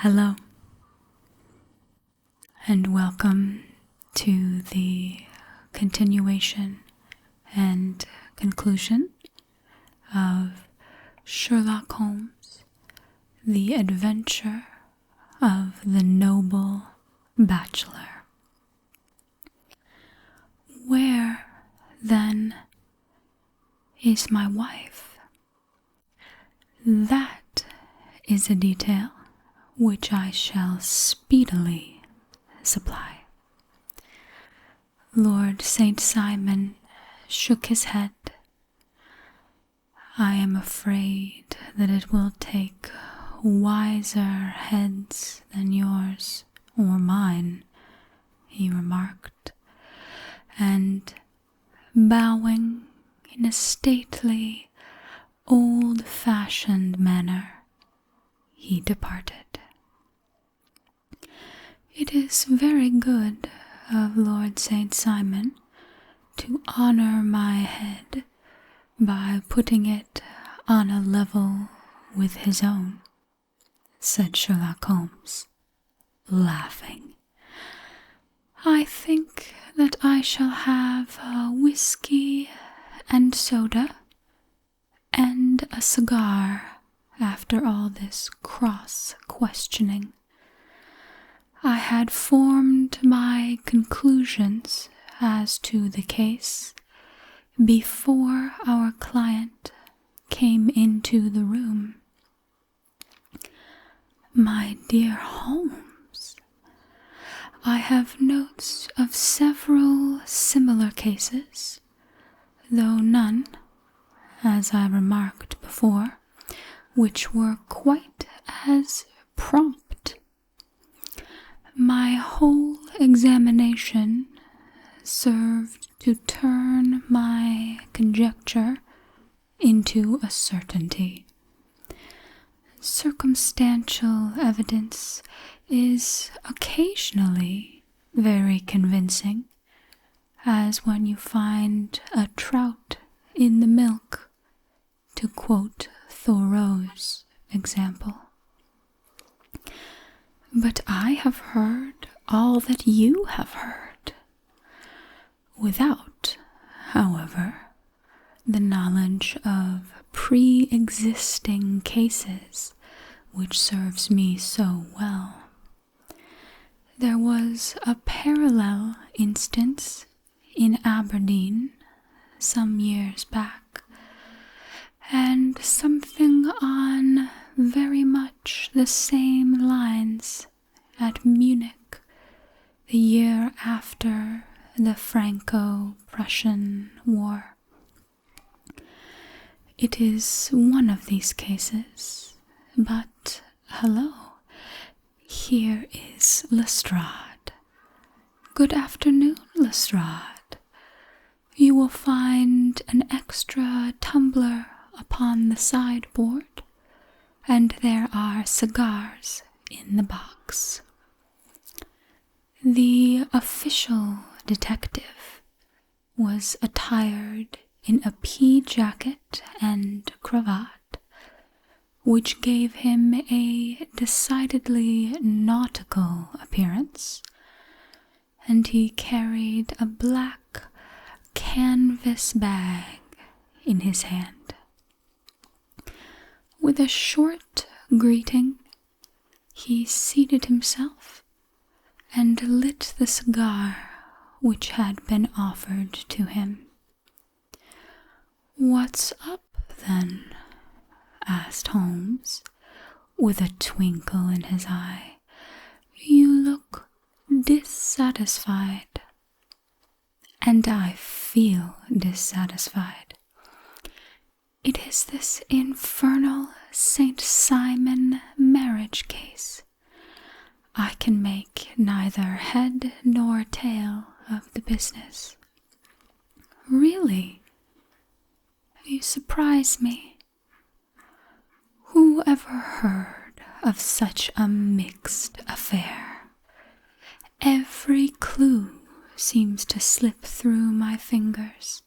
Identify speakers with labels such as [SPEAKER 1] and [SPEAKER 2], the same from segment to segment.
[SPEAKER 1] Hello, and welcome to the continuation and conclusion of Sherlock Holmes, The Adventure of the Noble Bachelor. Where, then, is my wife? That is a detail which I shall speedily supply. Lord St. Simon shook his head. I am afraid that it will take wiser heads than yours or mine, he remarked, and bowing in a stately, old-fashioned manner, he departed. It is very good of Lord St. Simon to honor my head by putting it on a level with his own, said Sherlock Holmes, laughing. I think that I shall have a whiskey and soda and a cigar after all this cross-questioning. I had formed my conclusions as to the case before our client came into the room. My dear Holmes, I have notes of several similar cases, though none, as I remarked before, which were quite as prompt. My whole examination served to turn my conjecture into a certainty. Circumstantial evidence is occasionally very convincing, as when you find a trout in the milk, to quote Thoreau's example. But I have heard all that you have heard, without, however, the knowledge of pre-existing cases which serves me so well. There was a parallel instance in Aberdeen some years back, and something on very much the same lines at Munich the year after the Franco-Prussian War. It is one of these cases, but hello, here is Lestrade. Good afternoon, Lestrade. You will find an extra tumbler upon the sideboard, and there are cigars in the box. The official detective was attired in a pea jacket and cravat, which gave him a decidedly nautical appearance, and he carried a black canvas bag in his hand. With a short greeting, he seated himself and lit the cigar which had been offered to him. "What's up, then?" asked Holmes, with a twinkle in his eye. "You look dissatisfied." "And I feel dissatisfied. It is this infernal St. Simon marriage case. I can make neither head nor tail of the business." "Really? You surprise me. Who ever heard of such a mixed affair? Every clue seems to slip through my fingers.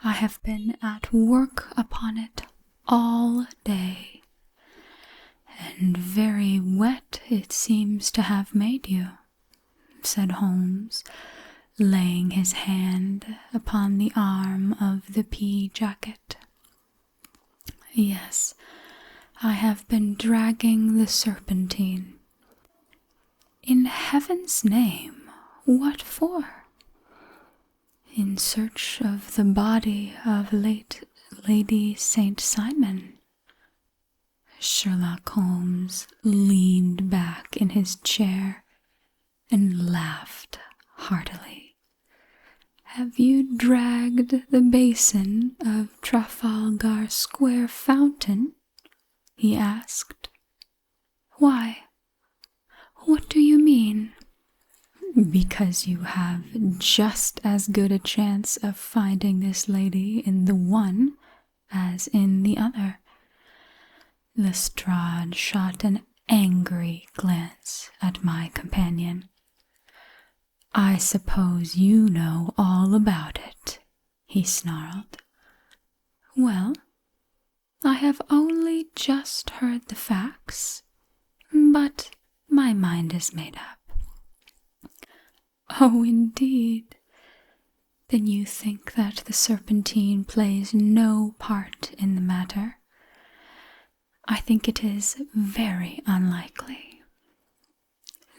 [SPEAKER 1] I have been at work upon it all day, "And very wet it seems to have made you," said Holmes, laying his hand upon the arm of the pea jacket. "Yes, I have been dragging the Serpentine." "In heaven's name, what for?" "In search of the body of late Lady St. Simon." Sherlock Holmes leaned back in his chair and laughed heartily. "Have you dragged the basin of Trafalgar Square fountain?" he asked. "Why? What do you mean?" "Because you have just as good a chance of finding this lady in the one as in the other." Lestrade shot an angry glance at my companion. "I suppose you know all about it," he snarled. "Well, I have only just heard the facts, but my mind is made up." "Oh, indeed? Then you think that the Serpentine plays no part in the matter?" "I think it is very unlikely."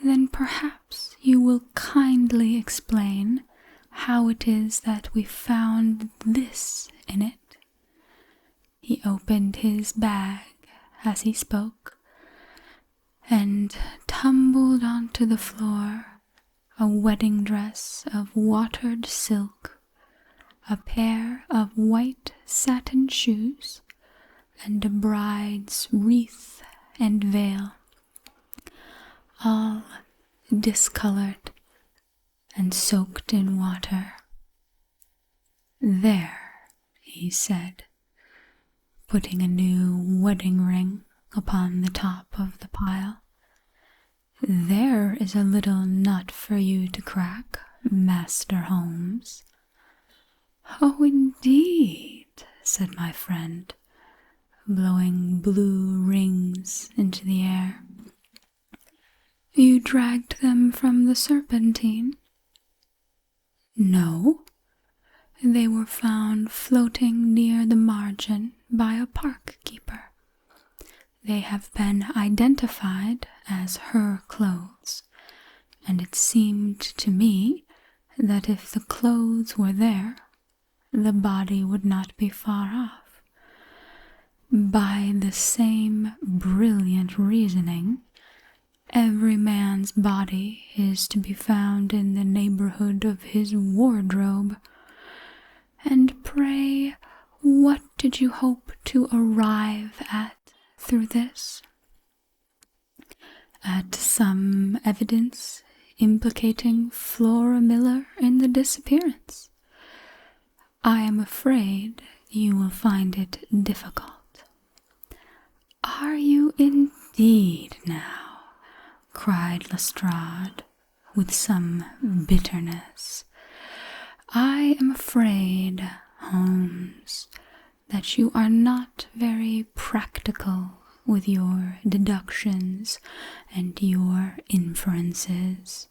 [SPEAKER 1] "Then perhaps you will kindly explain how it is that we found this in it." He opened his bag as he spoke and tumbled onto the floor a wedding dress of watered silk, a pair of white satin shoes, and a bride's wreath and veil, all discolored and soaked in water. "There," he said, putting a new wedding ring upon the top of the pile. "There is a little nut for you to crack, Master Holmes." "Oh, indeed," said my friend, blowing blue rings into the air. "You dragged them from the Serpentine?" "No, they were found floating near the margin by a park keeper. They have been identified as her clothes, and it seemed to me that if the clothes were there, the body would not be far off. By the same brilliant reasoning, every man's body is to be found in the neighborhood of his wardrobe. And pray, what did you hope to arrive at through this?" "At some evidence implicating Flora Miller in the disappearance. I am afraid you will find it difficult." "Are you indeed now?" cried Lestrade with some bitterness. "I am afraid, Holmes, that you are not very practical with your deductions and your inferences.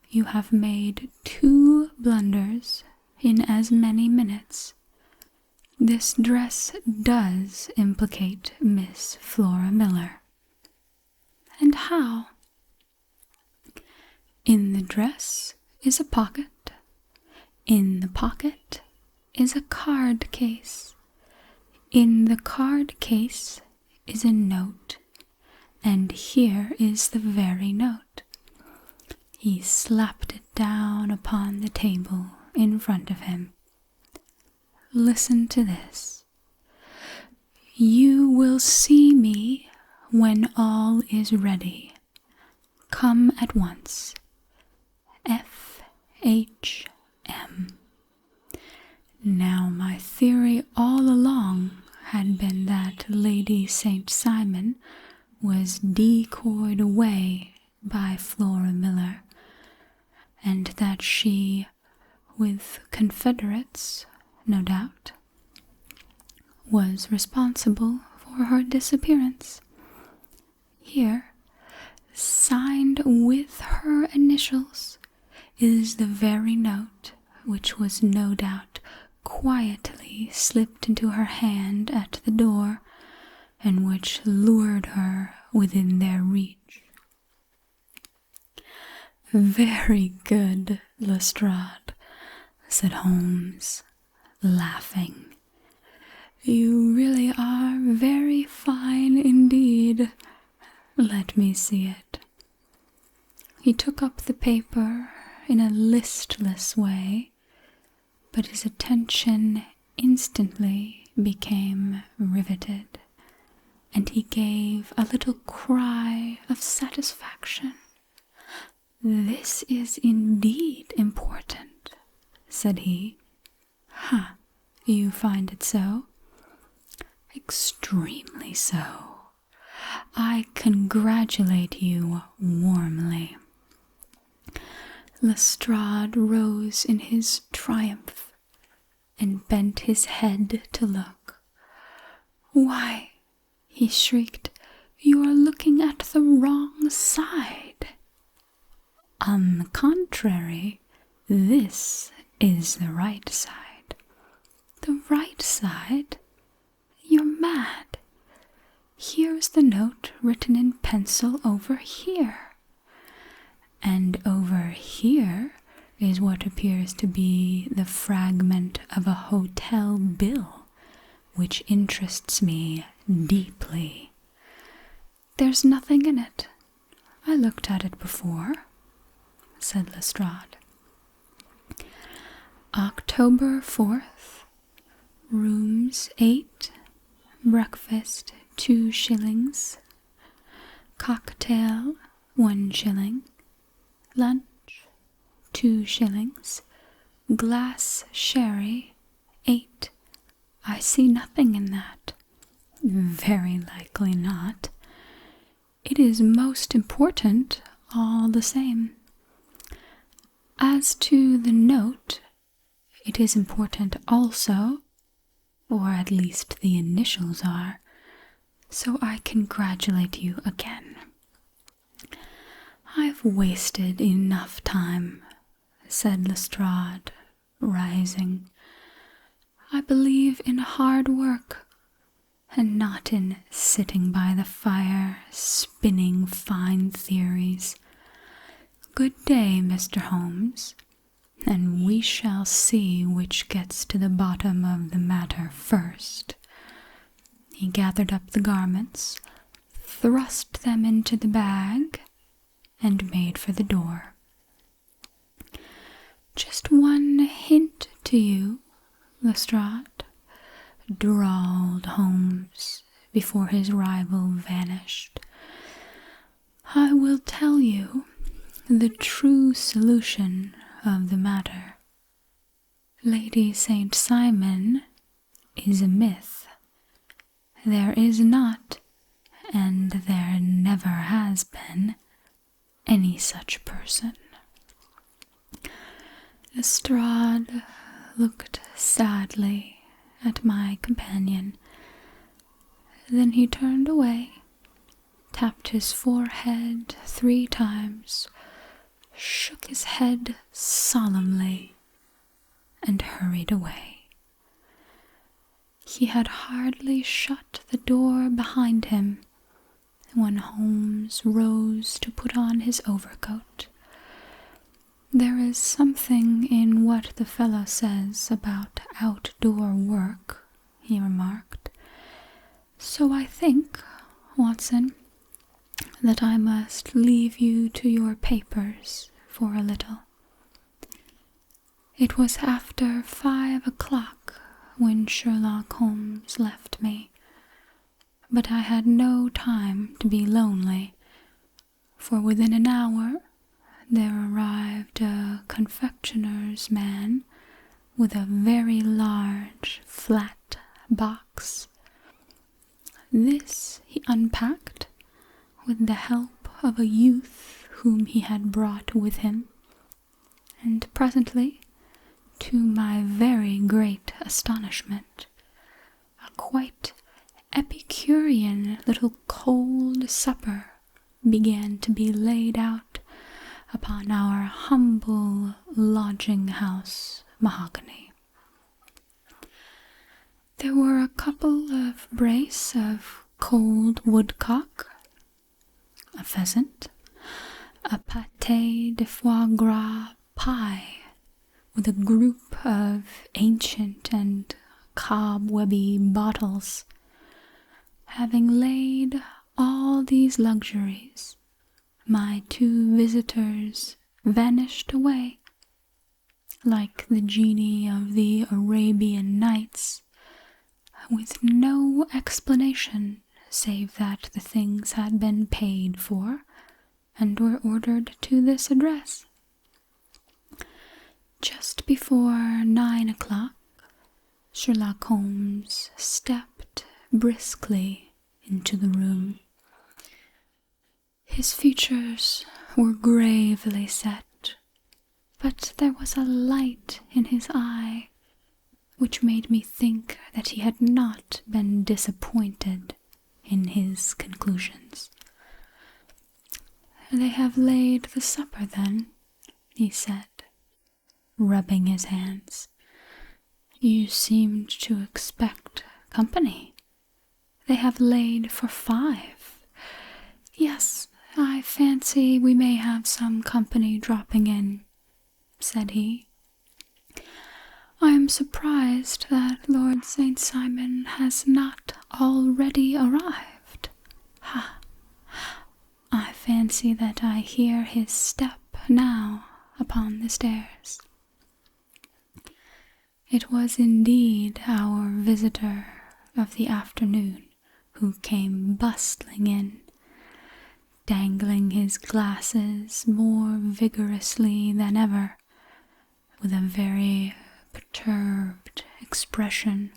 [SPEAKER 1] You have made 2 blunders in as many minutes. This dress does implicate Miss Flora Miller." "And how?" "In the dress is a pocket. In the pocket is a card case. In the card case is a note, and here is the very note." He slapped it down upon the table in front of him. "Listen to this. You will see me when all is ready. Come at once. F.H.M." Now my theory all along had been that Lady St. Simon was decoyed away by Flora Miller, and that she, with confederates, no doubt, was responsible for her disappearance. here, signed with her initials, is the very note which was no doubt quietly slipped into her hand at the door, and which lured her within their reach. Very good, Lestrade, said Holmes, laughing. You really are very fine indeed. Let me see it. He took up the paper in a listless way, but his attention instantly became riveted, and he gave a little cry of satisfaction. This is indeed important, said he. Ha, you find it so? Extremely so. I congratulate you warmly. Lestrade rose in his triumph and bent his head to look. Why, he shrieked, you are looking at the wrong side. On the contrary, this is the right side. The right side? You're mad. Here's the note written in pencil over here. And over here is what appears to be the fragment of a hotel bill, which interests me deeply. There's nothing in it. I looked at it before, said Lestrade. October 4th, rooms 8, breakfast 2 shillings, cocktail 1 shilling, lunch 2 shillings, glass sherry 8. I see nothing in that. Very likely not. It is most important all the same. As to the note, it is important also, or at least the initials are, so I congratulate you again. I've wasted enough time, said Lestrade, rising. I believe in hard work, and not in sitting by the fire spinning fine theories. Good day, Mr. Holmes, and we shall see which gets to the bottom of the matter first. He gathered up the garments, thrust them into the bag, and made for the door. Just one hint to you, Lestrade, drawled Holmes before his rival vanished. I will tell you the true solution of the matter. Lady St. Simon is a myth. There is not, and there never has been, any such person. Lestrade looked sadly at my companion. Then he turned away, tapped his forehead 3 times, shook his head solemnly, and hurried away. He had hardly shut the door behind him when Holmes rose to put on his overcoat. There is something in what the fellow says about outdoor work, he remarked. So I think, Watson, that I must leave you to your papers for a little. It was after 5 o'clock when Sherlock Holmes left me, but I had no time to be lonely, for within an hour there arrived a confectioner's man with a very large, flat box. This he unpacked with the help of a youth whom he had brought with him, and presently, to my very great astonishment, a quite Epicurean little cold supper began to be laid out upon our humble lodging-house mahogany. There were a couple of brace of cold woodcock, a pheasant, a pâté de foie gras pie with a group of ancient and cobwebby bottles. Having laid all these luxuries, my two visitors vanished away, like the genii of the Arabian Nights, with no explanation save that the things had been paid for and were ordered to this address. Just before 9 o'clock, Sherlock Holmes stepped briskly into the room. His features were gravely set, but there was a light in his eye which made me think that he had not been disappointed in his conclusions. "They have laid the supper, then," he said, rubbing his hands. "You seemed to expect company. They have laid for 5. Yes, I fancy we may have some company dropping in," said he. "I am surprised that Lord St. Simon has not already arrived. Ha! I fancy that I hear his step now upon the stairs." It was indeed our visitor of the afternoon who came bustling in, dangling his glasses more vigorously than ever, with a very perturbed expression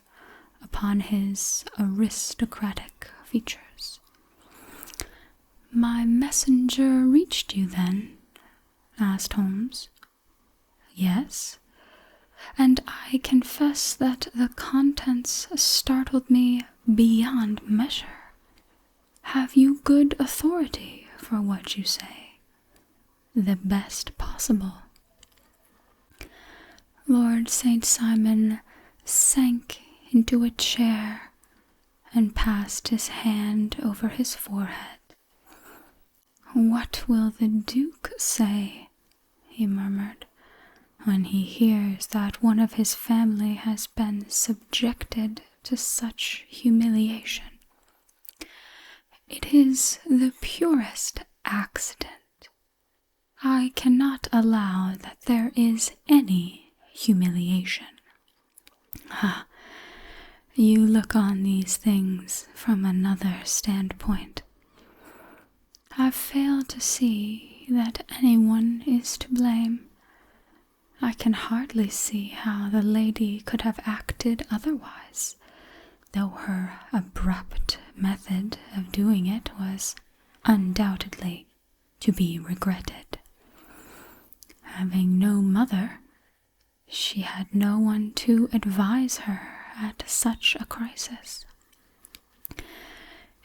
[SPEAKER 1] upon his aristocratic features. "My messenger reached you, then?" asked Holmes. "Yes, and I confess that the contents startled me beyond measure. Have you good authority for what you say?" "The best possible." Lord St. Simon sank into a chair and passed his hand over his forehead. "What will the Duke say," he murmured, "when he hears that one of his family has been subjected to such humiliation? It is the purest accident. I cannot allow that there is any humiliation. Ah, you look on these things from another standpoint. I fail to see that anyone is to blame. I can hardly see how the lady could have acted otherwise, though her abrupt method of doing it was undoubtedly to be regretted. Having no mother, she had no one to advise her at such a crisis.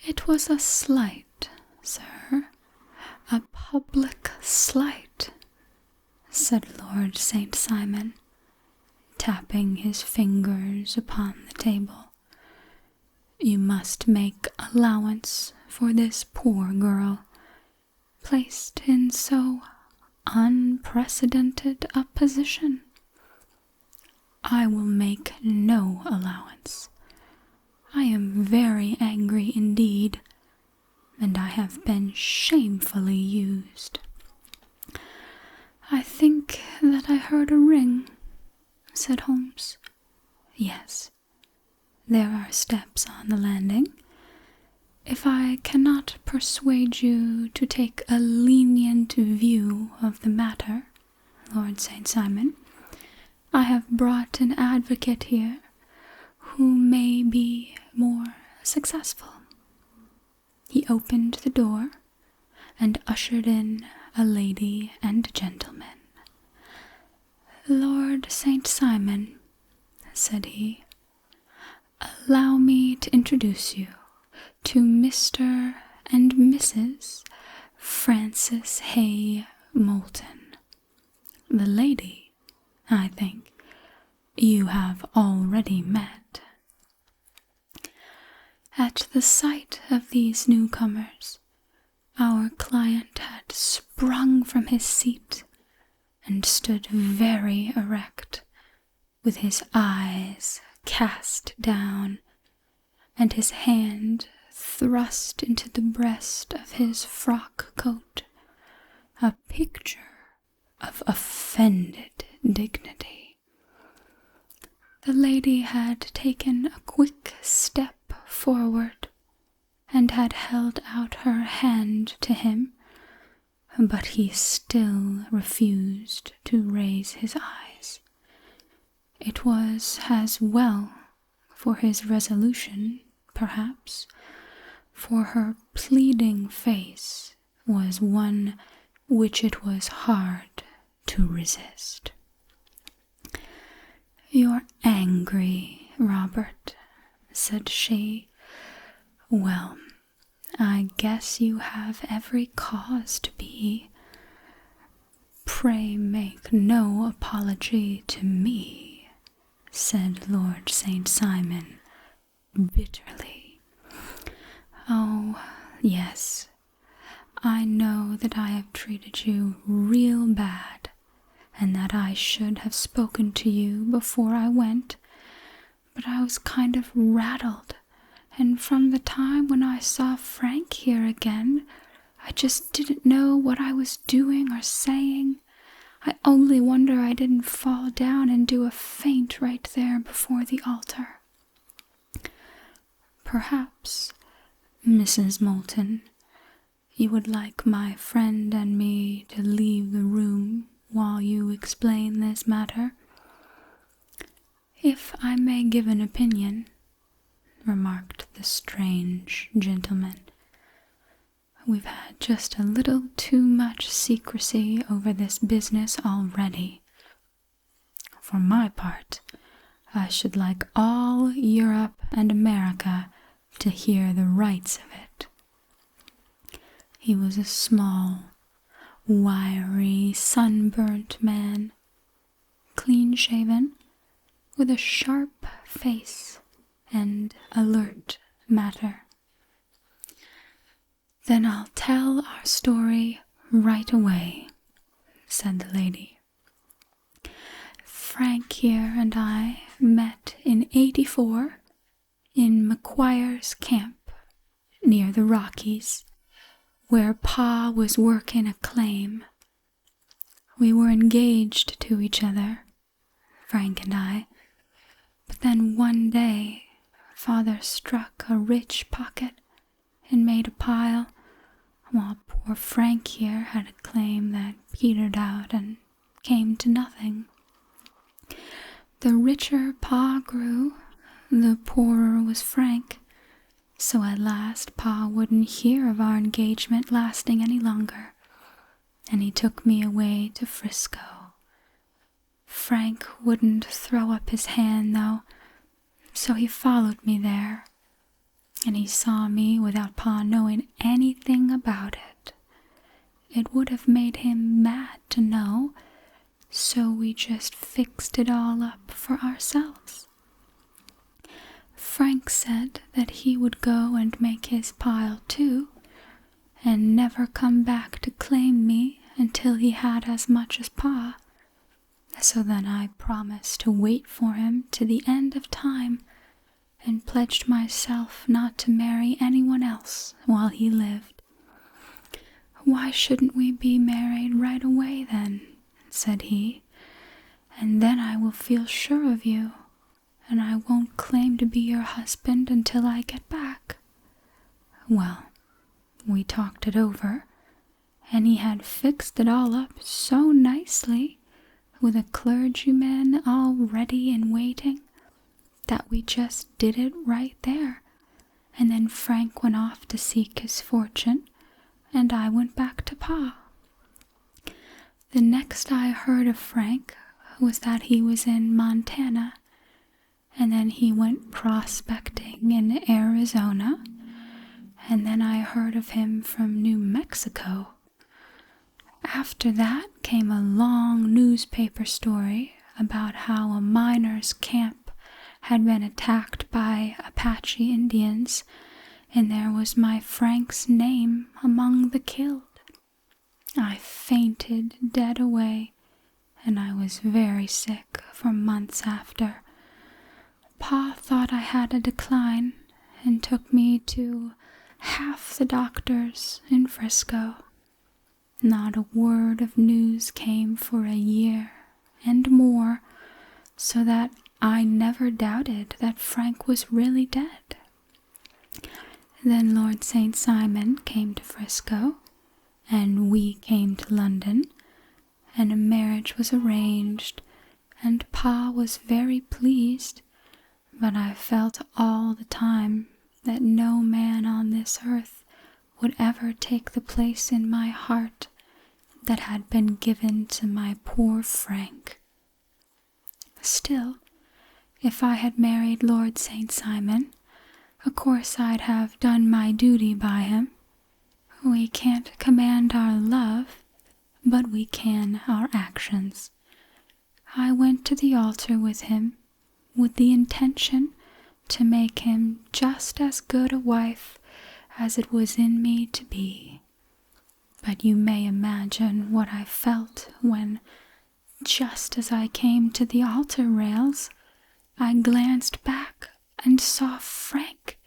[SPEAKER 1] It was a slight, sir, a public slight," said Lord St. Simon, tapping his fingers upon the table. "You must make allowance for this poor girl, placed in so unprecedented a position." "I will make no allowance. I am very angry indeed, and I have been shamefully used." "I think that I heard a ring," said Holmes. "Yes, there are steps on the landing. If I cannot persuade you to take a lenient view of the matter, Lord St. Simon, I have brought an advocate here who may be more successful." He opened the door and ushered in a lady and gentleman. "Lord St. Simon," said he, "allow me to introduce you to Mr. and Mrs. Frances Hay Moulton. The lady, I think, you have already met. At the sight of these newcomers, our client had sprung from his seat and stood very erect, with his eyes cast down and his hand thrust into the breast of his frock coat, a picture of offended dignity. The lady had taken a quick step forward and had held out her hand to him, but he still refused to raise his eyes. It was as well for his resolution, perhaps, for her pleading face was one which it was hard to resist. "You're angry, Robert," said she. "Well, I guess you have every cause to be. Pray make no apology to me," said Lord St. Simon bitterly. "Oh, yes, I know that I have treated you real bad, and that I should have spoken to you before I went, but I was kind of rattled, and from the time when I saw Frank here again, I just didn't know what I was doing or saying. I only wonder I didn't fall down and do a faint right there before the altar." "Perhaps, Mrs. Moulton, you would like my friend and me to leave the room while you explain this matter?" "If I may give an opinion," remarked the strange gentleman, "we've had just a little too much secrecy over this business already. For my part, I should like all Europe and America to hear the rights of it." He was a small, wiry, sunburnt man, clean-shaven, with a sharp face and alert matter. "Then I'll tell our story right away," said the lady. "Frank here and I met in '84 in McQuire's camp near the Rockies, where Pa was working a claim. We were engaged to each other, Frank and I, but then one day Father struck a rich pocket and made a pile, while poor Frank here had a claim that petered out and came to nothing. The richer Pa grew, the poorer was Frank, so at last Pa wouldn't hear of our engagement lasting any longer, and he took me away to Frisco. Frank wouldn't throw up his hand, though, so he followed me there, and he saw me without Pa knowing anything about it. It would have made him mad to know, so we just fixed it all up for ourselves. Frank said that he would go and make his pile too, and never come back to claim me until he had as much as Pa. So then I promised to wait for him to the end of time, and pledged myself not to marry anyone else while he lived. "Why shouldn't we be married right away then?" said he, "and then I will feel sure of you, and I won't claim to be your husband until I get back." Well, we talked it over, and he had fixed it all up so nicely, with a clergyman all ready and waiting, that we just did it right there, and then Frank went off to seek his fortune, and I went back to Pa. The next I heard of Frank was that he was in Montana, and then he went prospecting in Arizona, and then I heard of him from New Mexico, After that came a long newspaper story about how a miners' camp had been attacked by Apache Indians, and there was my Frank's name among the killed. I fainted dead away, and I was very sick for months after. Pa thought I had a decline and took me to half the doctors in Frisco. Not a word of news came for a year and more, so that I never doubted that Frank was really dead. Then Lord St. Simon came to Frisco, and we came to London, and a marriage was arranged, and Pa was very pleased, but I felt all the time that no man on this earth would ever take the place in my heart that had been given to my poor Frank. Still, if I had married Lord St. Simon, of course I'd have done my duty by him. We can't command our love, but we can our actions. I went to the altar with him with the intention to make him just as good a wife as it was in me to be. But you may imagine what I felt when, just as I came to the altar rails, I glanced back and saw Frank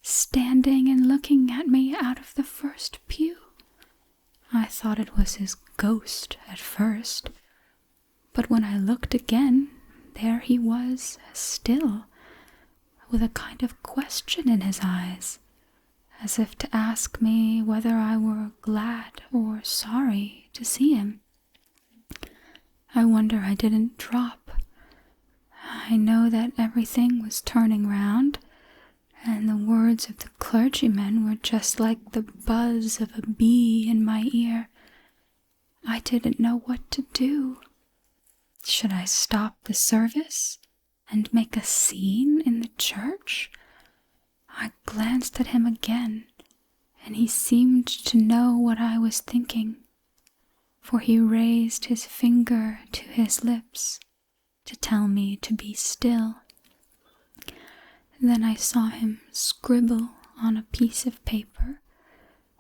[SPEAKER 1] standing and looking at me out of the first pew. I thought it was his ghost at first, but when I looked again, there he was still, with a kind of question in his eyes, as if to ask me whether I were glad or sorry to see him. I wonder I didn't drop. I know that everything was turning round, and the words of the clergyman were just like the buzz of a bee in my ear. I didn't know what to do. Should I stop the service and make a scene in the church? I glanced at him again, and he seemed to know what I was thinking, for he raised his finger to his lips to tell me to be still. Then I saw him scribble on a piece of paper,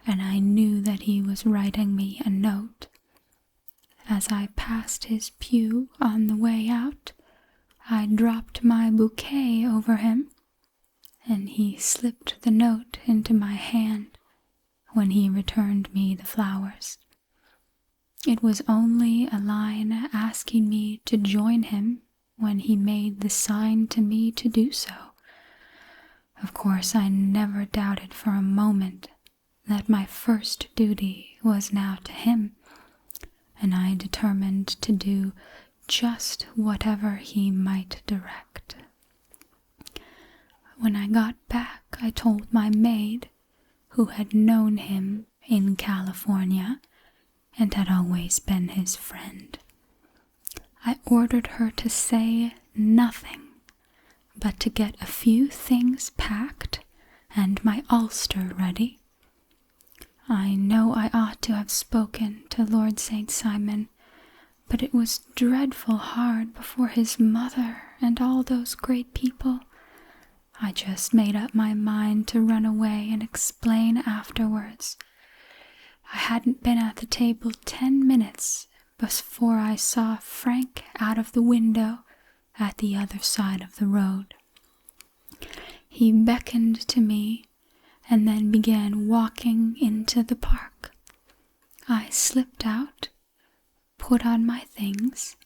[SPEAKER 1] and I knew that he was writing me a note. As I passed his pew on the way out, I dropped my bouquet over him, and he slipped the note into my hand when he returned me the flowers. It was only a line asking me to join him when he made the sign to me to do so. Of course, I never doubted for a moment that my first duty was now to him, and I determined to do just whatever he might direct. When I got back, I told my maid, who had known him in California and had always been his friend. I ordered her to say nothing, but to get a few things packed and my ulster ready. I know I ought to have spoken to Lord St. Simon, but it was dreadful hard before his mother and all those great people. I just made up my mind to run away and explain afterwards. I hadn't been at the table 10 minutes before I saw Frank out of the window at the other side of the road. He beckoned to me and then began walking into the park. I slipped out, put on my things,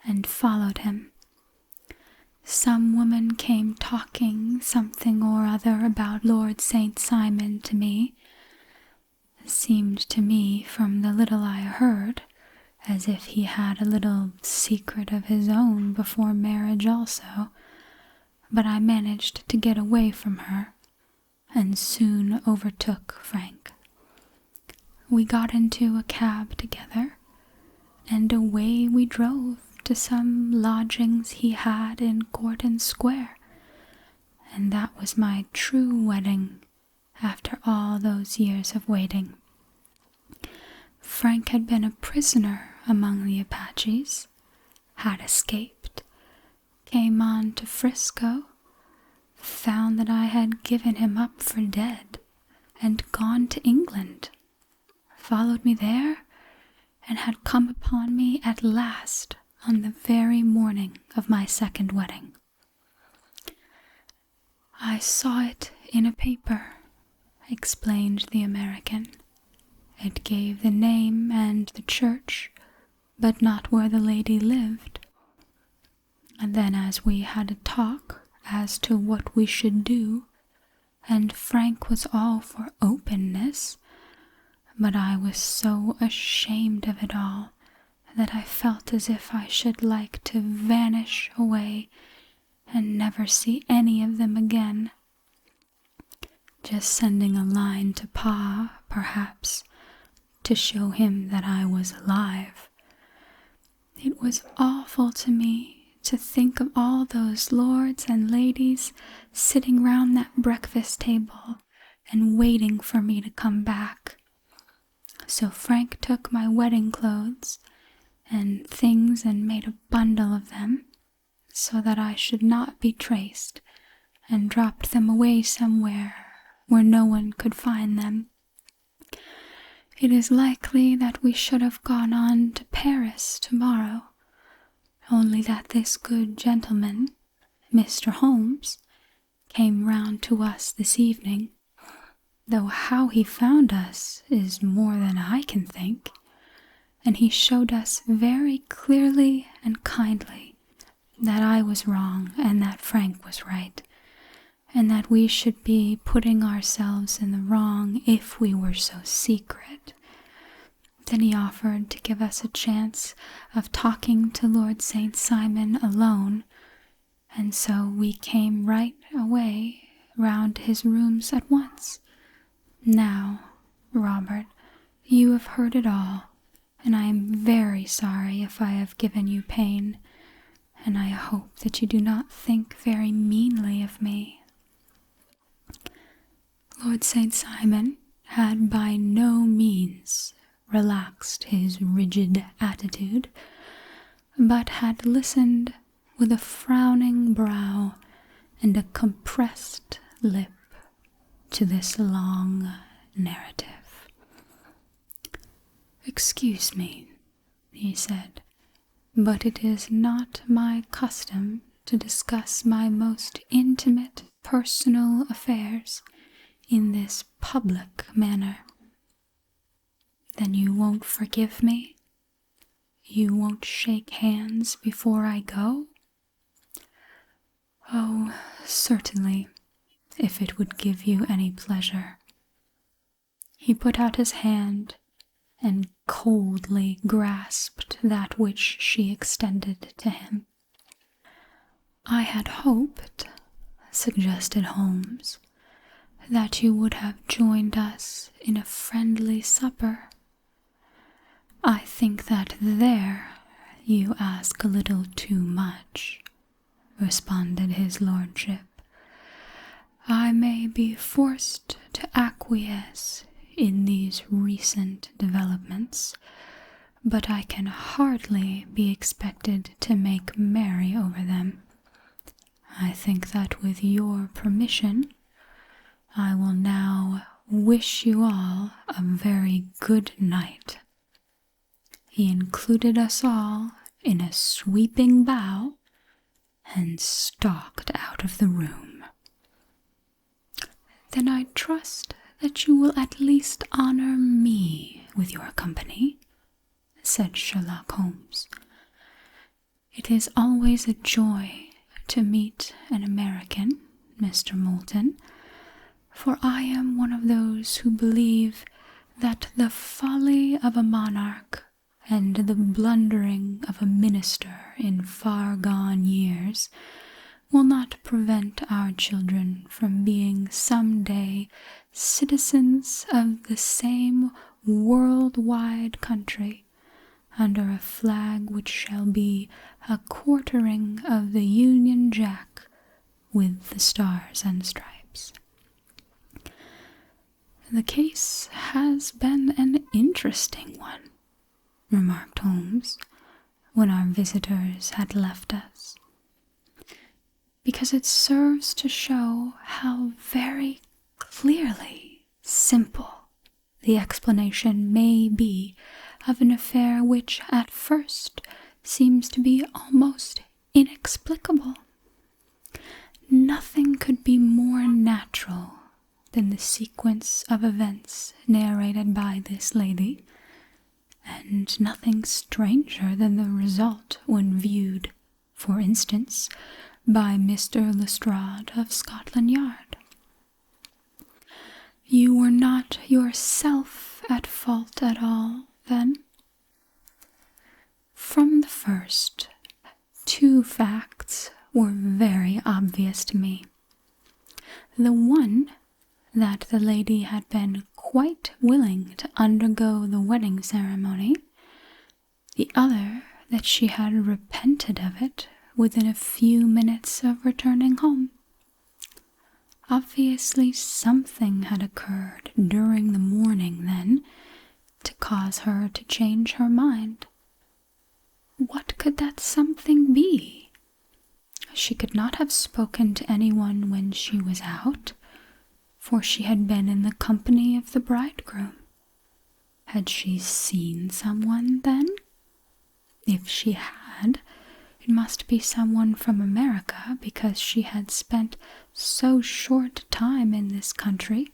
[SPEAKER 1] and followed him. Some woman came talking something or other about Lord St. Simon to me. It seemed to me, from the little I heard, as if he had a little secret of his own before marriage also, but I managed to get away from her, and soon overtook Frank. We got into a cab together, and away we drove to some lodgings he had in Gordon Square, and that was my true wedding after all those years of waiting. Frank had been a prisoner among the Apaches, had escaped, came on to Frisco, found that I had given him up for dead, and gone to England, followed me there, and had come upon me at last on the very morning of my second wedding. I saw it in a paper, explained the American. It gave the name and the church, but not where the lady lived. And then as we had a talk as to what we should do, and Frank was all for openness, but I was so ashamed of it all that I felt as if I should like to vanish away and never see any of them again. Just sending a line to Pa, perhaps, to show him that I was alive. It was awful to me to think of all those lords and ladies sitting round that breakfast table and waiting for me to come back. So Frank took my wedding clothes and things and made a bundle of them so that I should not be traced, and dropped them away somewhere where no one could find them. It is likely that we should have gone on to Paris tomorrow, only that this good gentleman, Mr. Holmes, came round to us this evening, though how he found us is more than I can think, and he showed us very clearly and kindly that I was wrong and that Frank was right, and that we should be putting ourselves in the wrong if we were so secret. Then he offered to give us a chance of talking to Lord St. Simon alone, and so we came right away round his rooms at once. Now, Robert, you have heard it all, and I am very sorry if I have given you pain, and I hope that you do not think very meanly of me. Lord St. Simon had by no means relaxed his rigid attitude, but had listened with a frowning brow and a compressed lip to this long narrative. "Excuse me," he said, "but it is not my custom to discuss my most intimate personal affairs in this public manner." "Then you won't forgive me? You won't shake hands before I go?" "Oh, certainly, if it would give you any pleasure." He put out his hand and coldly grasped that which she extended to him. "I had hoped," suggested Holmes, "that you would have joined us in a friendly supper." "I think that there you ask a little too much," responded his lordship. "I may be forced to acquiesce in these recent developments, but I can hardly be expected to make merry over them. I think that with your permission, I will now wish you all a very good night." He included us all in a sweeping bow and stalked out of the room. "Then I trust that you will at least honor me with your company," said Sherlock Holmes. "It is always a joy to meet an American, Mr. Moulton, for I am one of those who believe that the folly of a monarch and the blundering of a minister in far-gone years will not prevent our children from being some day citizens of the same world-wide country under a flag which shall be a quartering of the Union Jack with the stars and stripes. The case has been an interesting one," remarked Holmes, when our visitors had left us, because it serves to show how very clearly simple the explanation may be of an affair which at first seems to be almost inexplicable. Nothing could be more natural than the sequence of events narrated by this lady, and nothing stranger than the result when viewed, for instance, by Mr. Lestrade of Scotland Yard. You were not yourself at fault at all, then? From the first, two facts were very obvious to me. The one, that the lady had been quite willing to undergo the wedding ceremony, the other that she had repented of it within a few minutes of returning home. Obviously something had occurred during the morning, then, to cause her to change her mind. What could that something be? She could not have spoken to anyone when she was out, for she had been in the company of the bridegroom. Had she seen someone, then? If she had, it must be someone from America, because she had spent so short time in this country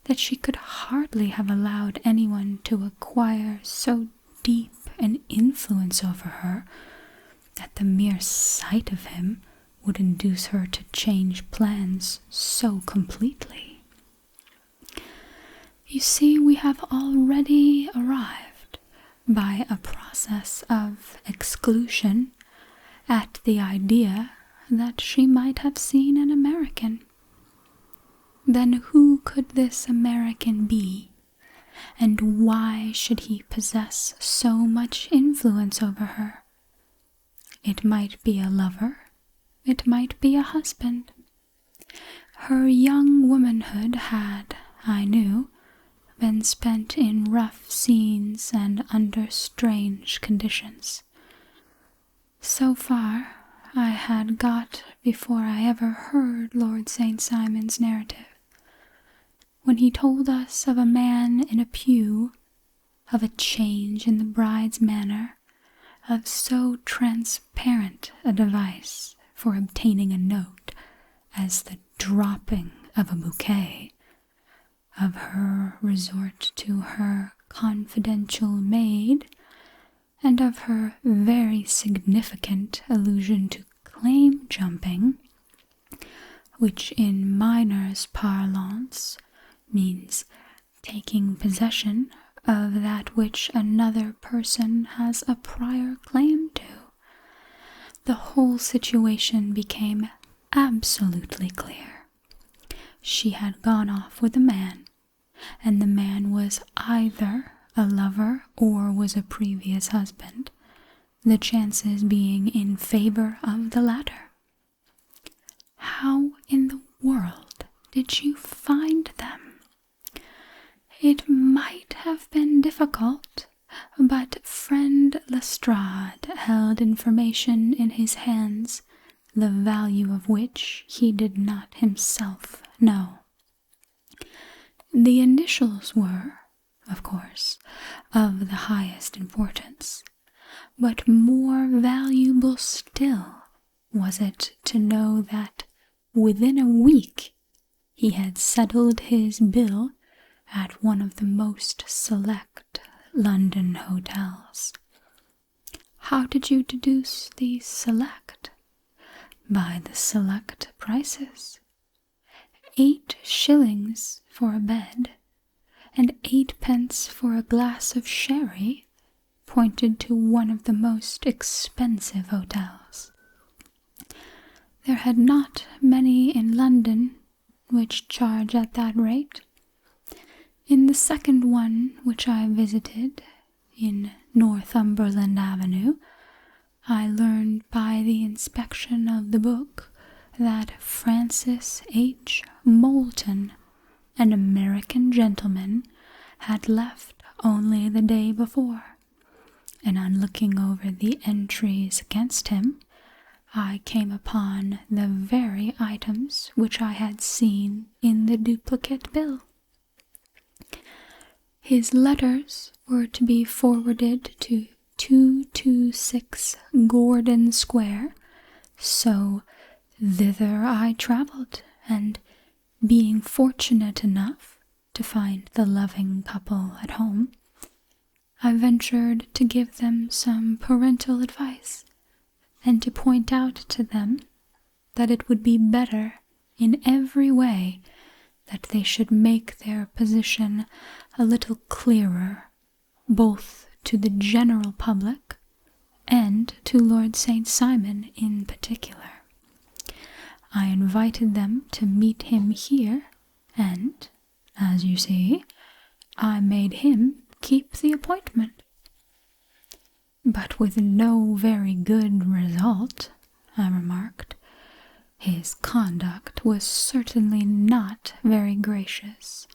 [SPEAKER 1] that she could hardly have allowed anyone to acquire so deep an influence over her that the mere sight of him would induce her to change plans so completely. You see, we have already arrived, by a process of exclusion, at the idea that she might have seen an American. Then who could this American be, and why should he possess so much influence over her? It might be a lover, it might be a husband. Her young womanhood had, I knew, been spent in rough scenes and under strange conditions. So far I had got before I ever heard Lord St. Simon's narrative, when he told us of a man in a pew, of a change in the bride's manner, of so transparent a device for obtaining a note as the dropping of a bouquet, of her resort to her confidential maid, and of her very significant allusion to claim jumping, which in miners' parlance means taking possession of that which another person has a prior claim to. The whole situation became absolutely clear. She had gone off with a man, and the man was either a lover or was a previous husband, the chances being in favor of the latter. How in the world did you find them? It might have been difficult, but friend Lestrade held information in his hands, the value of which he did not himself know. The initials were, of course, of the highest importance, but more valuable still was it to know that within a week he had settled his bill at one of the most select London hotels. How did you deduce the select? By the select prices. 8 shillings for a bed, and 8 pence for a glass of sherry pointed to one of the most expensive hotels. There had not many in London which charge at that rate. In the second one which I visited, in Northumberland Avenue, I learned by the inspection of the book that Francis H. Moulton, an American gentleman, had left only the day before, and on looking over the entries against him, I came upon the very items which I had seen in the duplicate bill. His letters were to be forwarded to 226 Gordon Square, so thither I traveled, and being fortunate enough to find the loving couple at home, I ventured to give them some parental advice, and to point out to them that it would be better in every way that they should make their position a little clearer, both to the general public and to Lord St. Simon in particular. I invited them to meet him here, and, as you see, I made him keep the appointment. But with no very good result, I remarked. His conduct was certainly not very gracious.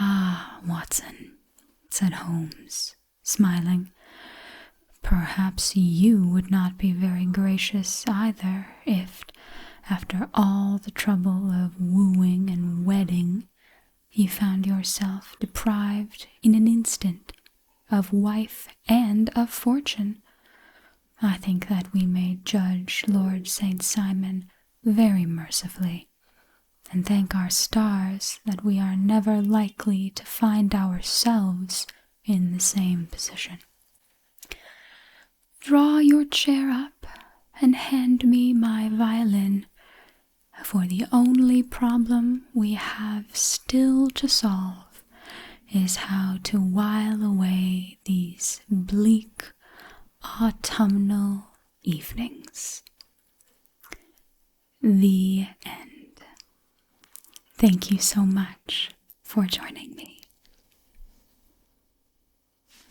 [SPEAKER 1] "Ah, Watson," said Holmes, smiling, "perhaps you would not be very gracious either if, after all the trouble of wooing and wedding, you found yourself deprived in an instant of wife and of fortune. I think that we may judge Lord St. Simon very mercifully, and thank our stars that we are never likely to find ourselves in the same position. Draw your chair up and hand me my violin, for the only problem we have still to solve is how to while away these bleak autumnal evenings." The end. Thank you so much for joining me.